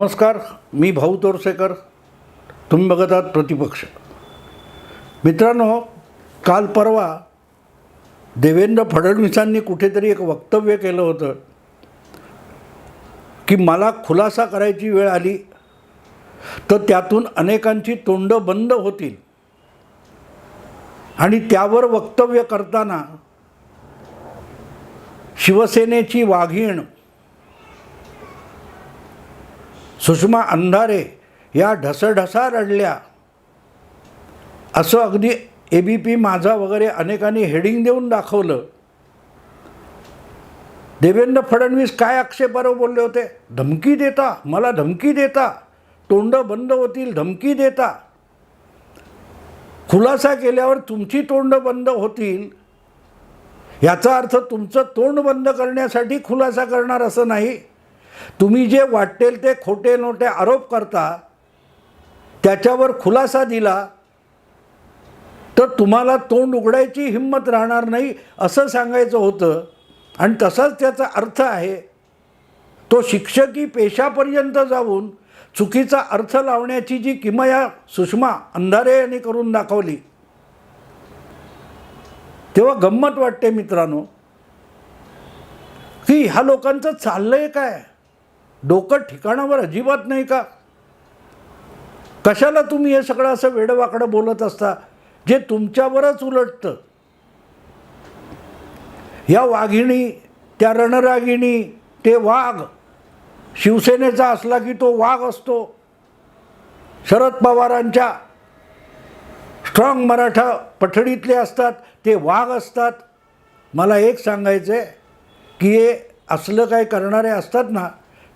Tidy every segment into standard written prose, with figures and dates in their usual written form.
नमस्कार, मी भाऊ तोरसेकर. तुम्ही बघत आहात प्रतिपक्ष. मित्रांनो, काल परवा देवेंद्र फडणवीसांनी कुठेतरी एक वक्तव्य केलं होतं की मला खुलासा करायची वेळ आली तर त्यातून अनेकांची तोंडं बंद होतील. आणि त्यावर वक्तव्य करताना शिवसेनेची वाघीण सुषमा अंधारे या ढसढसा रडल्या, असं अगदी ABP माझा वगैरे अनेकांनी हेडिंग देऊन दाखवलं. देवेंद्र फडणवीस काय आक्षेपार्ह बोलले होते? धमकी देता, मला धमकी देता, तोंड बंद होतील, धमकी देता. खुलासा केल्यावर तुमची तोंड बंद होतील याचा अर्थ तुमचं तोंड बंद करण्यासाठी खुलासा करणार असं नाही. तुम्ही जे वाटेल ते खोटे नोटे आरोप करता त्याच्यावर खुलासा दिला तर तुम्हाला तोंड उघडायची हिंमत राहणार नाही असं सांगायचं होतं. आणि तसाच त्याचा अर्थ आहे. तो शिक्षकी पेशापर्यंत जाऊन चुकीचा अर्थ लावण्याची जी किमया सुषमा अंधारे यांनी करून दाखवली तेव्हा गंमत वाटते मित्रांनो की ह्या लोकांचं चाललंय काय? डोकं ठिकाणावर अजिबात नाही का? कशाला तुम्ही हे सगळं असं वेडवाकडं बोलत असता जे तुमच्यावरच उलटतं? या वाघिणी, त्या रणरागिणी, ते वाघ शिवसेनेचा असला की तो वाघ असतो. शरद पवारांच्या स्ट्रॉंग मराठा पठडीतले असतात ते वाघ असतात. मला एक सांगायचं आहे की हे असलं काय करणारे असतात ना,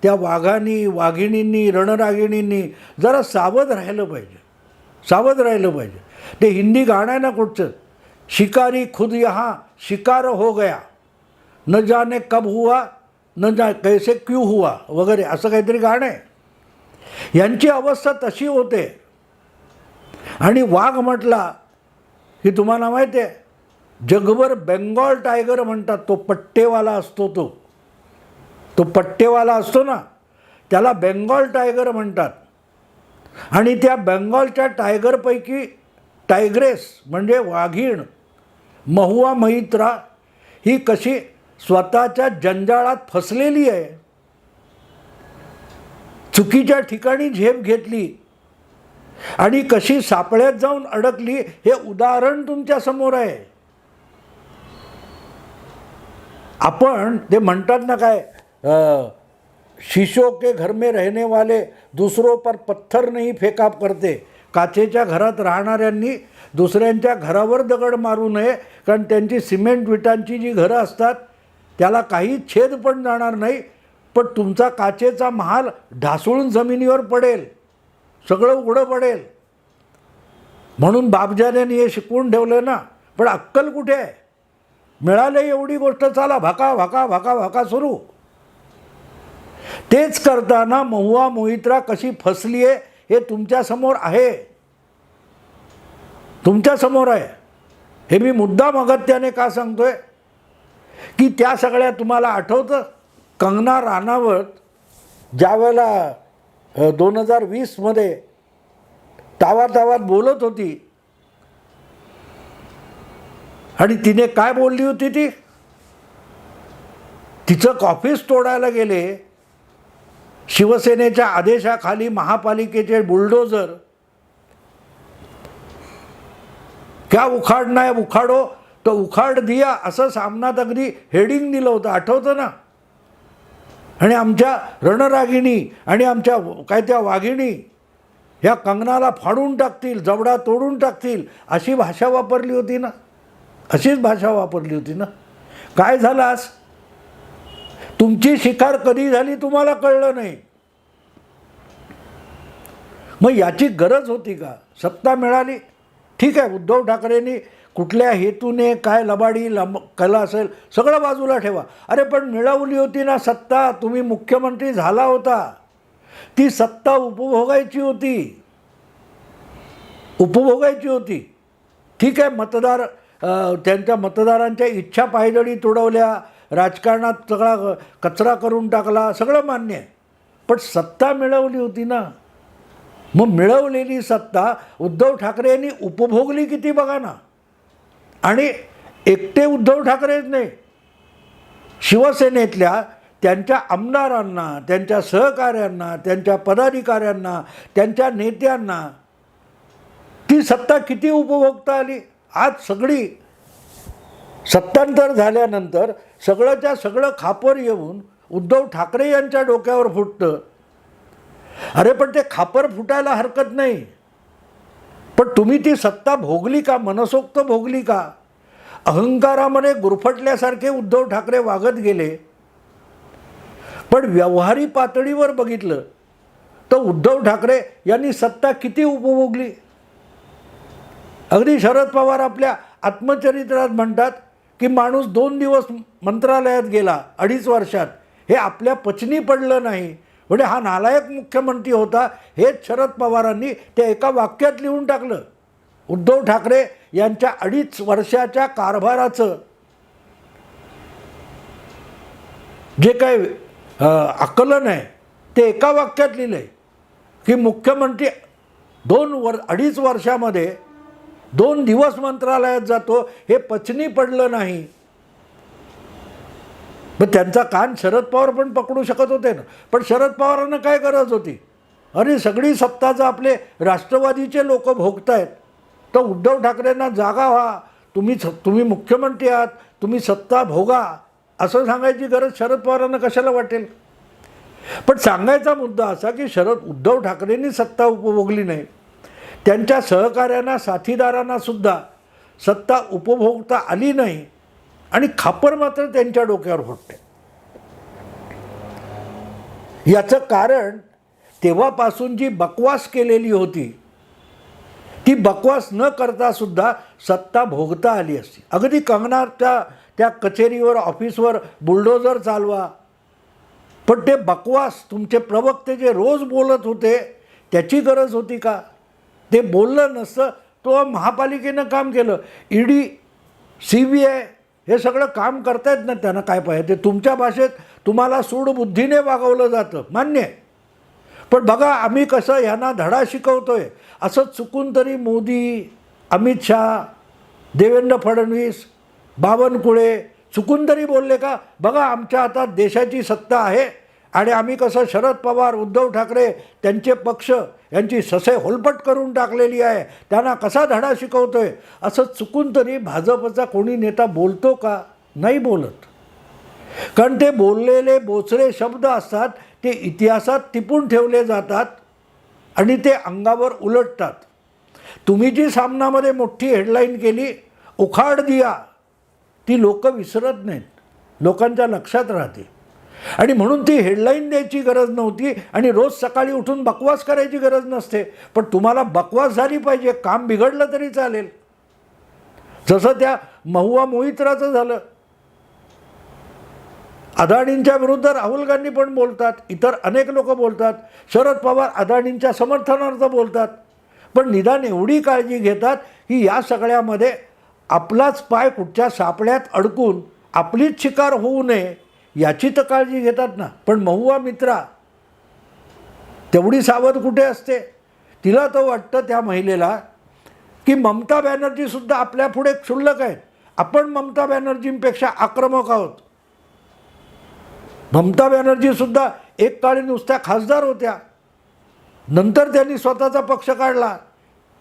त्या वाघांनी, वाघिणींनी, रणरागिणींनी जरा सावध राहिलं पाहिजे, सावध राहिलं पाहिजे. ते हिंदी गाणं आहे ना कुठचं, शिकारी खुद यहाँ शिकार हो गया, न जाने कब हुआ, न जाने कैसे क्यों हुआ वगैरे असं काहीतरी गाणं आहे. यांची अवस्था तशी होते. आणि वाघ म्हटला की तुम्हाला माहिती आहे जगभर बेंगॉल टायगर म्हणतात. तो पट्टेवाला असतो, तो पट्टेवाला असतो ना त्याला बेंगॉल टायगर म्हणतात. आणि त्या बेंगॉलच्या टायगरपैकी टायग्रेस म्हणजे वाघीण महुआ मोइत्रा ही कशी स्वतःच्या जंजाळात फसलेली आहे, चुकीच्या ठिकाणी झेप घेतली आणि कशी सापळ्यात जाऊन अडकली हे उदाहरण तुमच्या समोर आहे. आपण ते म्हणतात ना काय, शीशों के घर में रहने वाले दूसरों पर पत्थर नहीं फेका करते. काचेच्या घरात राहणाऱ्यांनी दुसऱ्यांच्या घरावर दगड मारू नये, कारण त्यांची सिमेंट विटांची जी घरं असतात त्याला काही छेद पण जाणार नाही, पण तुमचा काचेचा महाल ढासळून जमिनीवर पडेल, सगळं उघडं पडेल. म्हणून बापजाऱ्यांनी हे शिकवून ठेवलं ना. पण अक्कल कुठे आहे? मिळाले एवढी गोष्ट, चला भका भका भका भका सुरू. तेच करताना महुआ मोइत्रा कशी फसली आहे हे तुमच्यासमोर आहे, तुमच्यासमोर आहे. हे मी मुद्दाम अगत्याने का सांगतोय की त्या सगळ्या तुम्हाला आठवतं कंगना राणावत ज्यावेळेला 2020मध्ये तावातावात बोलत होती आणि तिने काय बोलली होती? तिचं ऑफिस तोडायला गेले, शिवसेनेच्या आदेशाखाली महापालिकेचे बुलडोजर, क्या उखाडना है उखाडो तो उखाड दिया असं सामनात अगदी हेडिंग दिलं होतं, आठवतं ना? आणि आमच्या रणरागिणी आणि आमच्या काय त्या वाघिणी ह्या कंगनाला फाडून टाकतील, जबडा तोडून टाकतील अशी भाषा वापरली होती ना, अशीच भाषा वापरली होती ना. काय झालं आज? तुमची शिकार कधी झाली तुम्हाला कळलं नाही. मग याची गरज होती का? सत्ता मिळाली, ठीक आहे, उद्धव ठाकरेंनी कुठल्या हेतूने काय लबाडी कला असेल सगळं बाजूला ठेवा. अरे पण मिळवली होती ना सत्ता, तुम्ही मुख्यमंत्री झाला होता, ती सत्ता उपभोगायची होती, उपभोगायची होती. ठीक आहे, मतदार त्यांच्या मतदारांच्या इच्छा पायदळी तुडवल्या, राजकारणात सगळा कचरा करून टाकला, सगळं मान्य आहे. पण सत्ता मिळवली होती ना. मग मिळवलेली सत्ता उद्धव ठाकरे यांनी उपभोगली किती बघा ना. आणि एकटे उद्धव ठाकरेच नाही, शिवसेनेतल्या त्यांच्या आमदारांना, त्यांच्या सहकाऱ्यांना, त्यांच्या पदाधिकाऱ्यांना, त्यांच्या नेत्यांना ती सत्ता किती उपभोगता आली. आज सगळी सत्तांतर झाल्यानंतर सगळंच्या सगळं खापर येऊन उद्धव ठाकरे यांच्या डोक्यावर फुटतं. अरे पण ते खापर फुटायला हरकत नाही, पण तुम्ही ती सत्ता भोगली का, मनसोक्त भोगली का. अहंकारामध्ये गुरफटल्यासारखे उद्धव ठाकरे वागत गेले. पण व्यवहारी पातळीवर बघितलं तर उद्धव ठाकरे यांनी सत्ता किती उपभोगली. अगदी शरद पवार आपल्या आत्मचरित्रात म्हणतात की माणूस 2 दिवस मंत्रालयात गेला 2.5 वर्षात, हे आपल्या पचनी पडलं नाही. म्हणजे हा नालायक मुख्यमंत्री होता हेच शरद पवारांनी त्या एका वाक्यात लिहून टाकलं. उद्धव ठाकरे यांच्या 2.5 वर्षाच्या कारभाराचं जे काही आकलन आहे ते एका वाक्यात लिहिलं आहे की मुख्यमंत्री 2.5 वर्षामध्ये 2 दिवस मंत्रालयात जातो हे पचनी पडलं नाही. मग त्यांचा कान शरद पवार पण पकडू शकत होते ना. पण शरद पवारांना काय गरज होती. अरे सगळी सत्ता जर आपले राष्ट्रवादीचे लोक भोगतायत तर उद्धव ठाकरेंना जागा व्हा, तुम्ही मुख्यमंत्री आहात, तुम्ही सत्ता भोगा असं सांगायची गरज शरद पवारांना कशाला वाटेल. पण सांगायचा मुद्दा असा की उद्धव ठाकरेंनी सत्ता उपभोगली नाही, त्यांच्या सहकाऱ्यांना, साथीदारांना सुद्धा सत्ता उपभोगता आली नाही आणि खापर मात्र त्यांच्या डोक्यावर फुटते. याचं कारण तेव्हापासून जी बकवास केलेली होती ती बकवास न करता सुद्धा सत्ता भोगता आली असती. अगदी कंगनाच्या त्या कचेरीवर, ऑफिसवर बुलडोजर चालवा, पण ते बकवास तुमचे प्रवक्ते जे रोज बोलत होते त्याची गरज होती का. ते बोललं नसतं तो महापालिकेनं काम केलं. ईडी, CBI हे सगळं काम करतायत ना, त्यांना काय पाहिजे. ते तुमच्या भाषेत तुम्हाला सूडबुद्धीने वागवलं जातं, मान्य आहे. पण बघा आम्ही कसं ह्यांना धडा शिकवतोय. असं चुकून तरी मोदी, अमित शहा, देवेंद्र फडणवीस, बावनकुळे चुकून तरी बोलले का बघा आमच्या हातात देशाची सत्ता आहे आणि आम्ही कसं शरद पवार, उद्धव ठाकरे त्यांचे पक्ष यांची ससे होलपट करून टाकलेली आहे, त्यांना कसा धडा शिकवतोय असं चुकून तरी भाजपचा कोणी नेता बोलतो का. नाही बोलत. कारण ते बोललेले बोचरे शब्द असतात ते इतिहासात टिपून ठेवले जातात आणि ते अंगावर उलटतात. तुम्ही जी सामनामध्ये मोठी हेडलाईन केली, उखाड दिया, ती लोक विसरत नाहीत, लोकांच्या लक्षात राहते. आणि म्हणून ती हेडलाईन द्यायची गरज नव्हती आणि रोज सकाळी उठून बकवास करायची गरज नसते. पण तुम्हाला बकवास झाली पाहिजे, काम बिघडलं तरी चालेल. जसं त्या महुआ मोहित्राचं झालं. अदाणींच्या विरुद्ध राहुल गांधी पण बोलतात, इतर अनेक लोक बोलतात, शरद पवार अदाणींच्या समर्थनार्थ बोलतात. पण निदान एवढी काळजी घेतात की या सगळ्यामध्ये आपलाच पाय कुठच्या सापळ्यात अडकून आपलीच शिकार होऊ नये याची तर काळजी घेतात ना. पण महुआ मित्रा तेवढी सावध कुठे असते. तिला तर वाटतं त्या महिलेला की ममता बॅनर्जीसुद्धा आपल्या पुढे क्षुल्लक आहेत, आपण ममता बॅनर्जींपेक्षा आक्रमक आहोत. ममता बॅनर्जीसुद्धा एक काळी नुसत्या खासदार होत्या, नंतर त्यांनी स्वतःचा पक्ष काढला,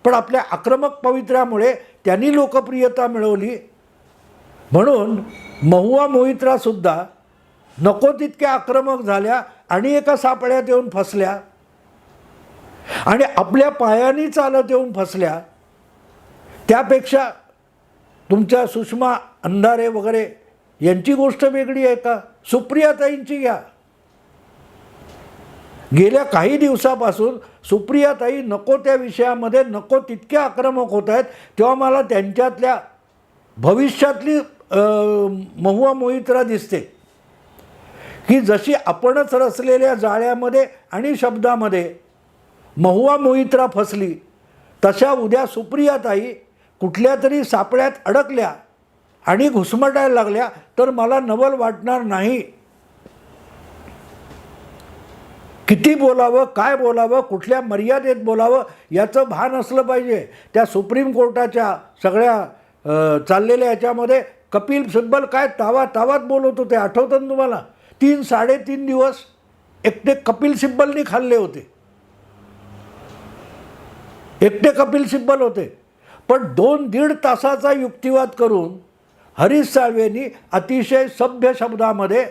पण आपल्या आक्रमक पवित्र्यामुळे त्यांनी लोकप्रियता मिळवली. म्हणून महुआ मोहित्रासुद्धा नको तितक्या आक्रमक झाल्या आणि एका सापळ्यात येऊन फसल्या आणि आपल्या पायानी चालत येऊन फसल्या. त्यापेक्षा तुमच्या सुषमा अंधारे वगैरे यांची गोष्ट वेगळी आहे का. सुप्रियाताईंची घ्या. गेल्या काही दिवसापासून सुप्रियाताई नको त्या विषयामध्ये नको तितक्या आक्रमक होत आहेत, तेव्हा मला त्यांच्यातल्या भविष्यातली महुआ मोहित्रा दिसते की जशी आपणच रचलेल्या जाळ्यामध्ये आणि शब्दामध्ये महुआ मोहित्रा फसली, तशा उद्या सुप्रियाताई कुठल्या तरी सापळ्यात अडकल्या आणि घुसमटायला लागल्या तर मला नवल वाटणार नाही किती बोलावं, काय बोलावं, कुठल्या मर्यादेत बोलावं याचं भान असलं पाहिजे. त्या सुप्रीम कोर्टाच्या सगळ्या चाललेल्या याच्यामध्ये कपिल सिब्बल काय तावात बोलत होते, आठवतं ना तुम्हाला? 3-3.5 दिवस एकटे कपिल सिब्बलनी खाल्ले होते, एकटे कपिल सिब्बल होते. पण 2-1.5 तासाचा युक्तिवाद करून हरीश साळवेंनी अतिशय सभ्य शब्दामध्ये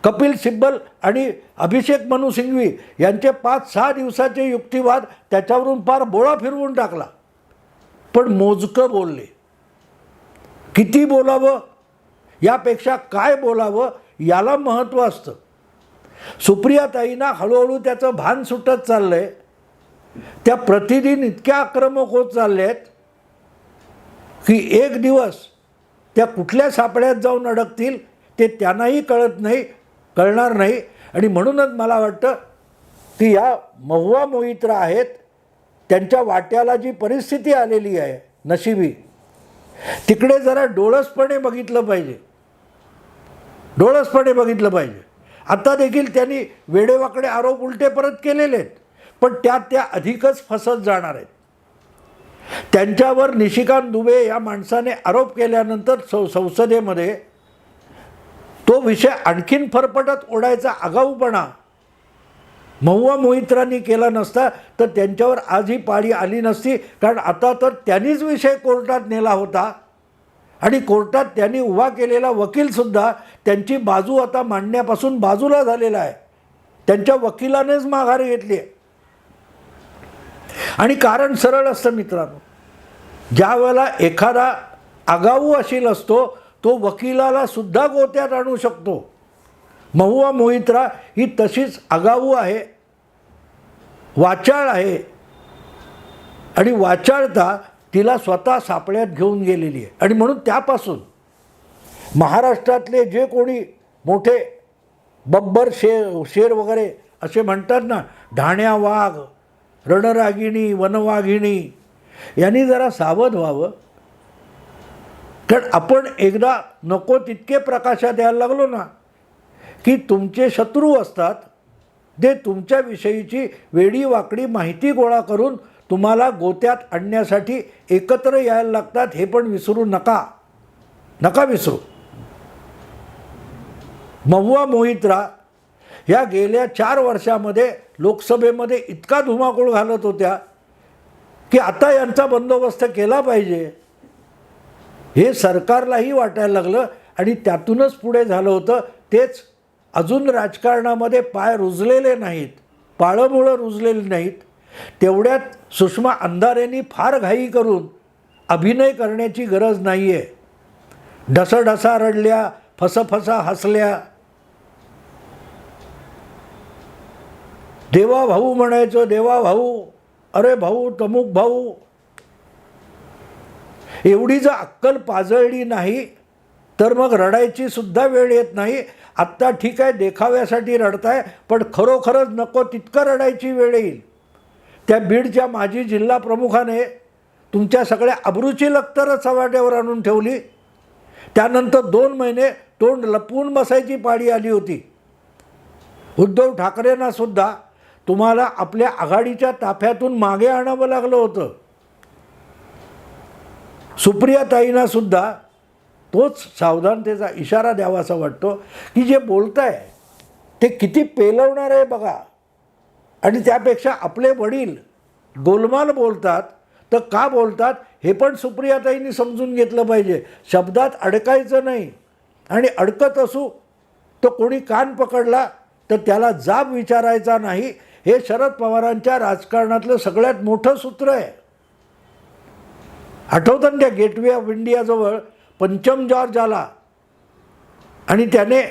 कपिल सिब्बल आणि अभिषेक मनु सिंघवी यांचे 5-6 दिवसाचे युक्तिवाद त्याच्यावरून फार बोळा फिरवून टाकला. पण मोजकं बोलले. किती बोलावं यापेक्षा काय बोलावं याला महत्त्व असतं. सुप्रियाताईंना हळूहळू त्याचं भान सुटत चाललं आहे. त्या प्रतिदिन इतक्या आक्रमक होत चालल्या आहेत की एक दिवस त्या कुठल्या सापड्यात जाऊन अडकतील ते त्यांनाही कळणार नाही. आणि म्हणूनच मला वाटतं की या महुआ मोहित्रा आहेत, त्यांच्या वाट्याला जी परिस्थिती आलेली आहे नशिबी, तिकडे जरा डोळसपणे बघितलं पाहिजे, डोळसपणे बघितलं पाहिजे. आता देखील त्यांनी वेडेवाकडे आरोप उलटे परत केलेले आहेत, पण त्या अधिकच फसत जाणार आहेत. त्यांच्यावर निशिकांत दुबे या माणसाने आरोप केल्यानंतर संसदेमध्ये तो विषय आणखीन फरफटत ओढायचा आगाऊपणा महुआ मोहित्रांनी केला नसता तर त्यांच्यावर आज ही पाळी आली नसती. कारण आता तर त्यांनीच विषय कोर्टात नेला होता आणि कोर्टात त्यांनी उभा केलेला वकीलसुद्धा त्यांची बाजू आता मांडण्यापासून बाजूला झालेला आहे. त्यांच्या वकिलानेच माघार घेतली आहे. आणि कारण सरळ असतं मित्रांनो, ज्या वेळेला एखादा आगाऊ अशील असतो तो वकिलाला सुद्धा गोत्यात आणू शकतो. महुआ मोहित्रा ही तशीच आगाऊ आहे, वाचाळ आहे आणि वाचाळता तिला स्वतः सापळ्यात घेऊन गेलेली आहे. आणि म्हणून त्यापासून महाराष्ट्रातले जे कोणी मोठे बब्बर शेर वगैरे असे म्हणतात ना, ढाण्या वाघ, रणरागिणी, वनवाघिणी, यांनी जरा सावध व्हावं. कारण आपण एकदा नको तितके प्रकाशात यायला लागलो ना की तुमचे शत्रू असतात, ते तुमच्याविषयीची वेडी वाकडी माहिती गोळा करून तुम्हाला गोत्यात आणण्यासाठी एकत्र यायला लागतात. हे पण विसरू नका विसरू. महुआ मोहित्रा ह्या गेल्या 4 वर्षामध्ये लोकसभेमध्ये इतका धुमाकूळ घालत होत्या की आता यांचा बंदोबस्त केला पाहिजे हे सरकारलाही वाटायला लागलं. आणि त्यातूनच पुढे झालं होतं. तेच अजून राजकारणामध्ये पाय रुजलेले नाहीत, पाळंमुळं रुजलेली नाहीत. तेवढ्यात सुषमा अंधारेंनी फार घाई करून अभिनय करण्याची गरज नाही आहे. ढसढसा रडल्या, फसफसा हसल्या. देवा भाऊ म्हणायचं, देवा भाऊ, अरे भाऊ, तमुक भाऊ. एवढी जर अक्कल पाजळली नाही तर मग रडायची सुद्धा वेळ येत नाही. आत्ता ठीक आहे देखाव्यासाठी रडताय, पण खरोखरच नको तितकं रडायची वेळ येईल. त्या बीडच्या माजी जिल्हा प्रमुखाने तुमच्या सगळ्या अब्रूची लक्तरच चव्हाट्यावर आणून ठेवली. त्यानंतर 2 महिने तोंड लपवून बसायची पाळी आली होती. उद्धव ठाकरेंना सुद्धा तुम्हाला आपल्या आघाडीच्या ताफ्यातून मागे आणावं लागलं होतं. सुप्रियाताईंना सुद्धा तोच सावधानतेचा इशारा द्यावासा वाटतो की जे बोलताय ते किती पेलवणार आहे बघा. आणि त्यापेक्षा आपले वडील गोलमाल बोलतात तर का बोलतात हे पण सुप्रियाताईंनी समजून घेतलं पाहिजे. शब्दात अडकायचं नाही, आणि अडकत असू तर कोणी कान पकडला तर त्याला जाब विचारायचा नाही. हे शरद पवारांच्या राजकारणातलं सगळ्यात मोठं सूत्र आहे. आठवतं त्या गेटवे ऑफ इंडियाजवळ पंचम जॉर्ज आला आणि त्याने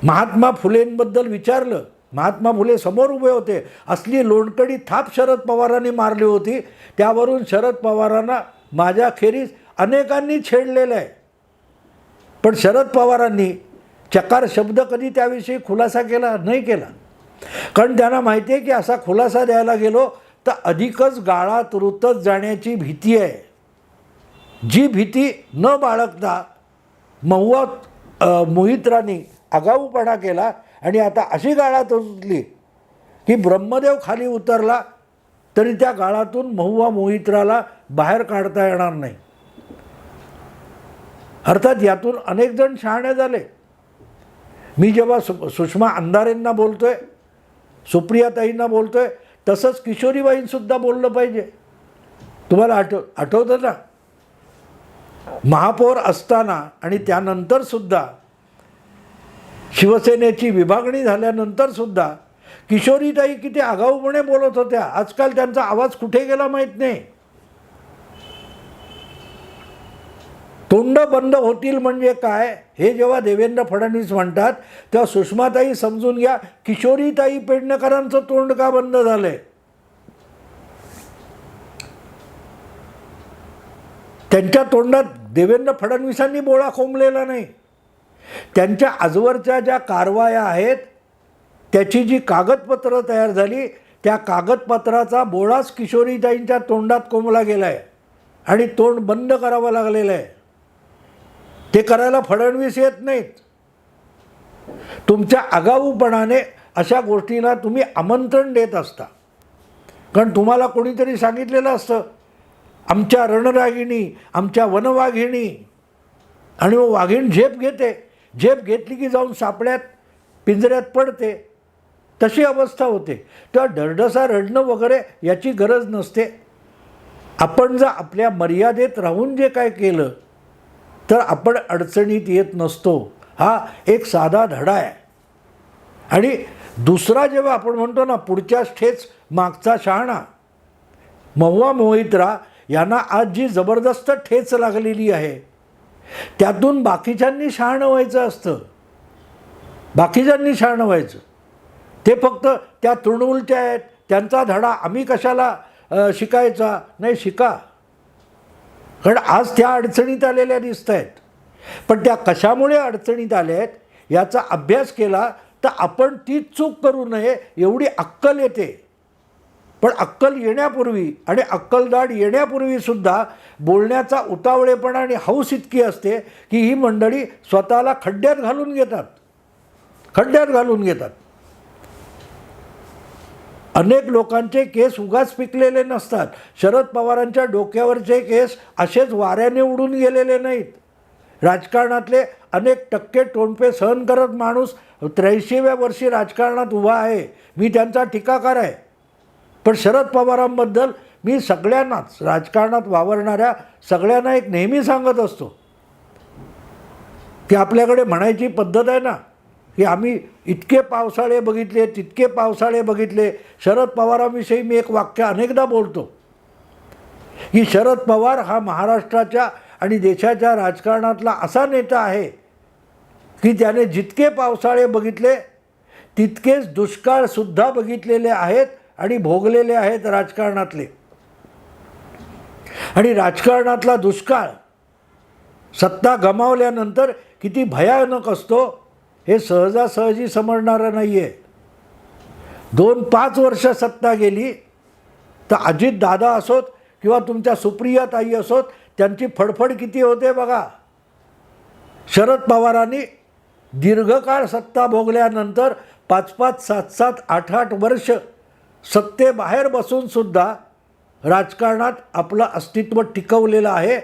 महात्मा फुलेंबद्दल विचारलं. महात्मा फुले समोर उभे होते. असली लोणकडी थाप शरद पवारांनी मारली होती. त्यावरून शरद पवारांना माझ्याखेरीज अनेकांनी छेडलेलं आहे. पण शरद पवारांनी चकार शब्द कधी त्याविषयी खुलासा केला नाही केला. कारण त्यांना माहिती आहे की असा खुलासा द्यायला गेलो तर अधिकच गाळात रुतत जाण्याची भीती आहे. जी भीती न बाळगता महुआ मोहित्रांनी आगाऊपणा केला आणि आता अशी गाळात रुतली की ब्रह्मदेव खाली उतरला तरी त्या गाळातून महुवा मोहित्राला बाहेर काढता येणार नाही. अर्थात यातून अनेक जण शहाणे झाले. मी जेव्हा सुषमा अंधारेंना बोलतोय, सुप्रियाताईंना बोलतोय, तसंच किशोरीबाईंसुद्धा बोललं पाहिजे. तुम्हाला आठवतं ना, महापौर असताना आणि त्यानंतरसुद्धा शिवसेनेची विभागणी झाल्यानंतरसुद्धा किशोरीताई किती आगाऊपणे बोलत होत्या. आजकाल त्यांचा आवाज कुठे गेला माहीत नाही. तोंड बंद होतील म्हणजे काय हे जेव्हा देवेंद्र फडणवीस म्हणतात तेव्हा सुषमाताई समजून घ्या, किशोरीताई पेडणेकरांचं तोंड का बंद झालंय. त्यांच्या तोंडात देवेंद्र फडणवीसांनी बोळा खोमलेला नाही. त्यांच्या आजवरच्या ज्या कारवाया आहेत त्याची जी कागदपत्र तयार झाली त्या कागदपत्राचा बोळाच किशोरीताईंच्या तोंडात कोंबला गेला आहे आणि तोंड बंद करावं लागलेलं आहे. ते करायला फडणवीस येत नाहीत. तुमच्या आगाऊपणाने अशा गोष्टींना तुम्ही आमंत्रण देत असता. कारण तुम्हाला कोणीतरी सांगितलेलं असतं आमच्या रणरागिणी, आमच्या वनवाघिणी, आणि मग वाघीण झेप घेते. झेप घेतली की जाऊन सापड्यात पिंजऱ्यात पडते. तशी अवस्था होते. तेव्हा ढरढसा रडणं वगैरे याची गरज नसते. आपण जर आपल्या मर्यादेत राहून जे काय केलं तर आपण अडचणीत येत नसतो. हा एक साधा धडा आहे. आणि दुसरा जेव्हा आपण म्हणतो ना पुढच्याच ठेच मागचा शहाणा, महुआ मोहित्रा यांना आज जी जबरदस्त ठेच लागलेली आहे त्यातून बाकीच्यांनी शहाणं व्हायचं असतं. बाकीच्यांनी शहाणं व्हायचं. ते फक्त त्या तृणमूलच्या आहेत, त्यांचा धडा आम्ही कशाला शिकायचा. नाही, शिका. कारण आज त्या अडचणीत आलेल्या दिसत आहेत. पण त्या कशामुळे अडचणीत आल्या आहेत याचा अभ्यास केला तर आपण तीच चूक करू नये एवढी अक्कल येते. पण अक्कल येण्यापूर्वी आणि अक्कलदाढ येण्यापूर्वीसुद्धा बोलण्याचा उतावळेपणा आणि हौस इतकी असते की ही मंडळी स्वतःला खड्ड्यात घालून घेतात. अनेक लोकांचे केस उगाच पिकलेले नसतात. शरद पवारांच्या डोक्यावरचे केस असेच वाऱ्याने उडून गेलेले नाहीत. राजकारणातले अनेक टक्के टोणपे सहन करत माणूस 83व्या वर्षी राजकारणात उभा आहे. मी त्यांचा टीकाकार आहे. पण शरद पवारांबद्दल मी सगळ्यांनाच, राजकारणात वावरणाऱ्या सगळ्यांना एक नेहमी सांगत असतो की आपल्याकडे म्हणायची पद्धत आहे ना की आम्ही इतके पावसाळे बघितले, तितके पावसाळे बघितले. शरद पवारांविषयी मी एक वाक्य अनेकदा बोलतो की शरद पवार हा महाराष्ट्राच्या आणि देशाच्या राजकारणातला असा नेता आहे की त्याने जितके पावसाळे बघितले तितकेच दुष्काळसुद्धा बघितलेले आहेत आणि भोगलेले आहेत राजकारणातले. आणि राजकारणातला दुष्काळ सत्ता गमावल्यानंतर किती भयानक असतो हे सहजासहजी समजणारं नाही आहे. 2-5 वर्ष सत्ता गेली तर अजित दादा असोत किंवा तुमच्या सुप्रियाताई असोत त्यांची फडफड किती होते बघा. शरद पवारांनी दीर्घकाळ सत्ता भोगल्यानंतर 5-5, 7-7, 8-8 वर्ष सत्तेबाहेर बसूनसुद्धा राजकारणात आपलं अस्तित्व टिकवलेलं आहे.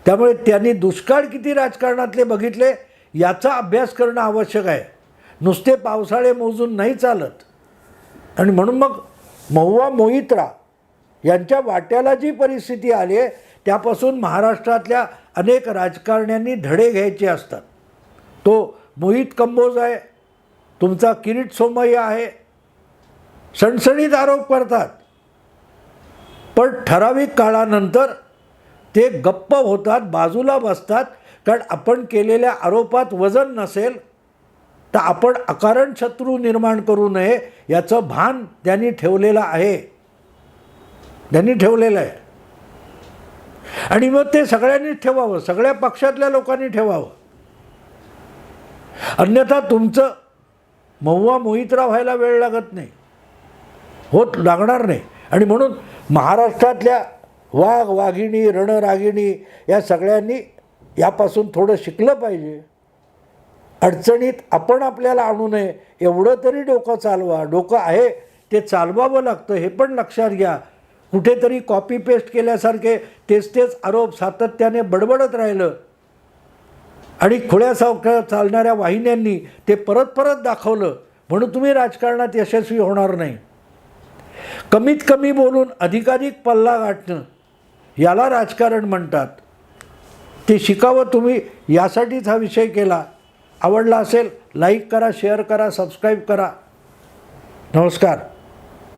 त्यामुळे त्यांनी दुष्काळ किती राजकारणातले बघितले याचा अभ्यास करणं आवश्यक आहे. नुसते पावसाळे मोजून नाही चालत. आणि म्हणून मग महुआ मोहित्रा यांच्या वाट्याला जी परिस्थिती आली आहे त्यापासून महाराष्ट्रातल्या अनेक राजकारण्यांनी धडे घ्यायचे असतात. तो मोहित कंबोज आहे, तुमचा किरीट सोमय्या आहे, सणसणीत आरोप करतात. पण ठराविक काळानंतर ते गप्प होतात, बाजूला बसतात. कारण आपण केलेल्या आरोपात वजन नसेल तर आपण अकारण शत्रू निर्माण करू नये याचं भान त्यांनी ठेवलेलं आहे. आणि मग ते सगळ्यांनीच ठेवावं, सगळ्या पक्षातल्या लोकांनी ठेवावं. अन्यथा तुमचं महुआ मोहित्रा व्हायला वेळ लागत नाही, होत लागणार नाही. आणि म्हणून महाराष्ट्रातल्या वाघ, वाघिणी, रणरागिणी या सगळ्यांनी यापासून थोडं शिकलं पाहिजे. अडचणीत आपण आपल्याला आणू नये एवढं तरी डोकं चालवा. डोकं आहे ते चालवावं लागतं हे पण लक्षात घ्या. कुठेतरी कॉपी पेस्ट केल्यासारखे तेच तेच आरोप सातत्याने बडबडत राहिलं आणि खुळ्यासारखं चालणाऱ्या वाहिन्यांनी ते परत परत दाखवलं म्हणून तुम्ही राजकारणात यशस्वी होणार नाही. कमीत कमी बोलून अधिकाधिक पल्ला गाठणं याला राजकारण म्हणतात. ते शिकावं तुम्ही, यासाठीच हा विषय केला. आवडला असेल लाईक करा, शेअर करा, सबस्क्राईब करा. नमस्कार.